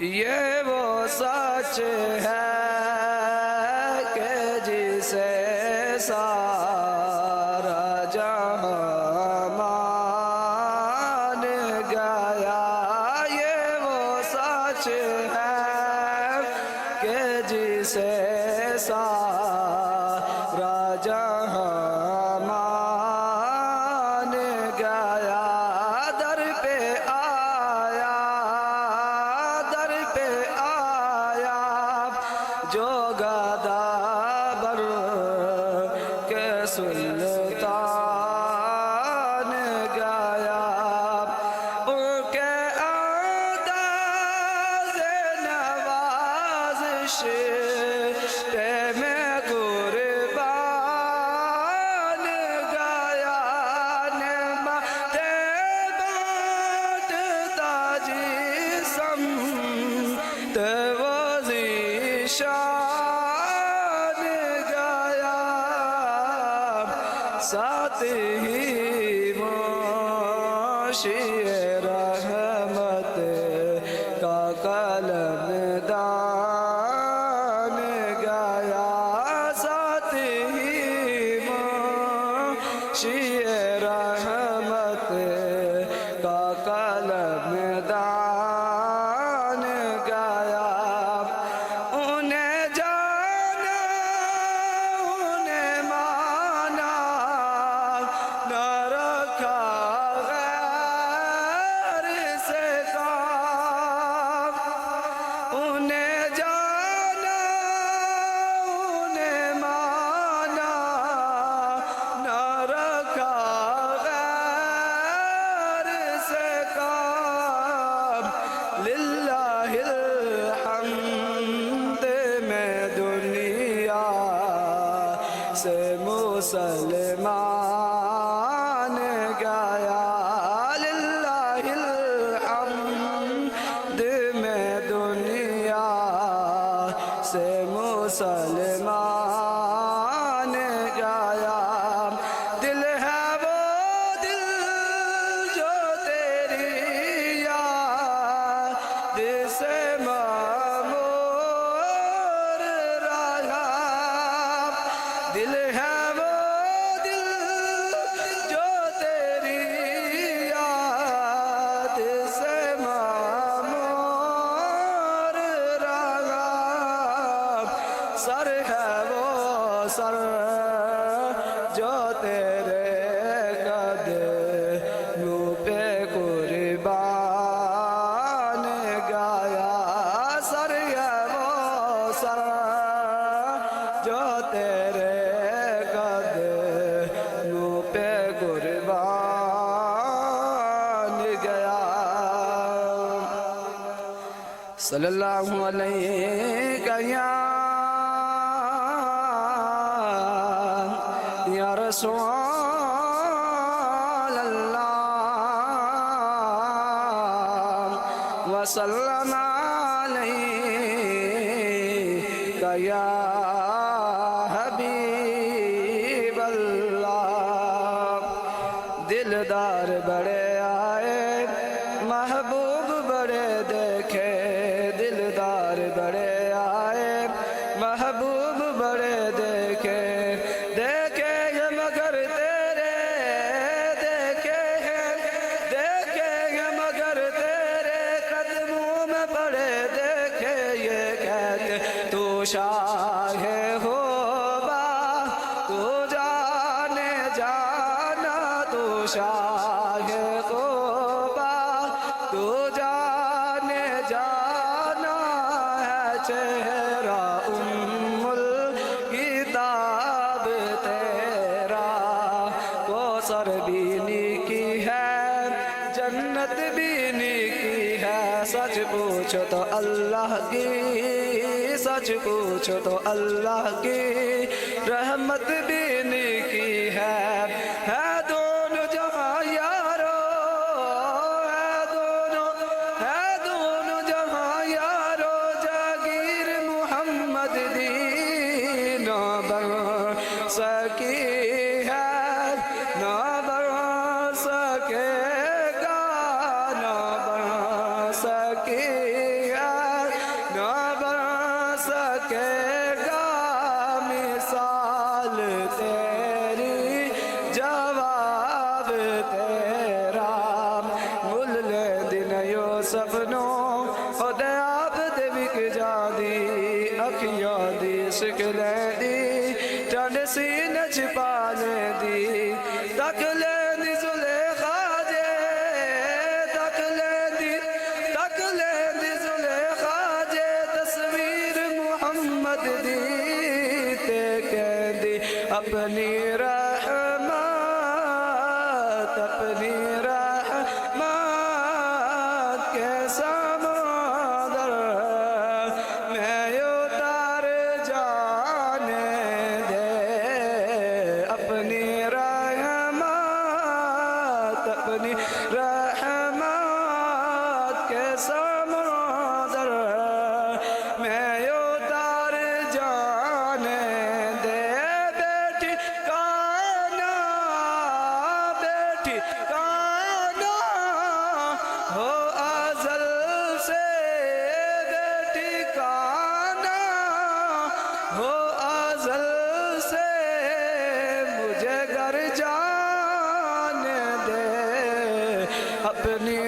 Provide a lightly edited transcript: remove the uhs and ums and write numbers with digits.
یہ وہ سچ ہے کہ جسے سارا جہاں مان گیا، یہ وہ سچ ہے کہ جسے سارا جہاں مان گیا، در پہ آیا جو گدابر کے سلطان گیا، ان کے انداز نوازش میں قربان گیا، نعمت بانٹتا جسم شان گیا، ساتھ ہی منشی رحمت کا قلم دان گیا، ساتھ ہی منشی رحمت کا قلم دان گیا، للہ الحمد میں دنیا سے مسلمان گیا، للہ الحمد میں دنیا سے مسلمان گیا، دل ہے وہ دل جو تیری یاد سے معمور رہا، دل ہے وہ دل جو تیری یاد سے معمور رہا، سر ہے وہ سر جو تیرے قدموں پہ قربان گیا، سر ہے وہ سر جو تیرے قدموں پہ قربان گیا، صلی اللہ علیہ یا رسول اللہ، وسلم علیک یا حبیب اللہ، دلدار بڑے آئے محبوب بڑے دیکھے، دلدار بڑے آئے محبوب بڑے دیکھے، دیکھے گے مگر تیرے، دیکھے گے مگر تیرے قدموں میں پڑے، دیکھے یہ کہتے تو شاہ ہوبا، تو جانے جانا، تو شاہ ہوبا، تو جانے جانا ہے، چہرہ ام الکتاب تیرا، کوثر بھی نیکی ہے، جنت بھی نیکی ہے، سچ پوچھو تو اللہ کی، سچ پوچھو تو اللہ کی رحمت بھی نیکی ہے دونوں جہاں یارو، ہے دونوں جہاں یارو، جاگیر محمد دی نہ بن سکی ہے، نہ بن سکے گا، نہ بن سکی ہے سپنوں خود آپ دے وک جادی اکھیاں دی سکلیں دی ٹھنڈ سینہ چھپا لیں دی تک لیں دی زلیخا جے تک لیں دی زلیخا جے تصویر محمد دی تے کہہ دی اپنی رحمت کے سمندر میں اتار جانے دے اپنی رحمت کے سمندر میں اتار جانے دے بیٹی کانا ہو ازل سے بیٹی کانا ہو ازل سے مجھے گھر جانے دے اپنی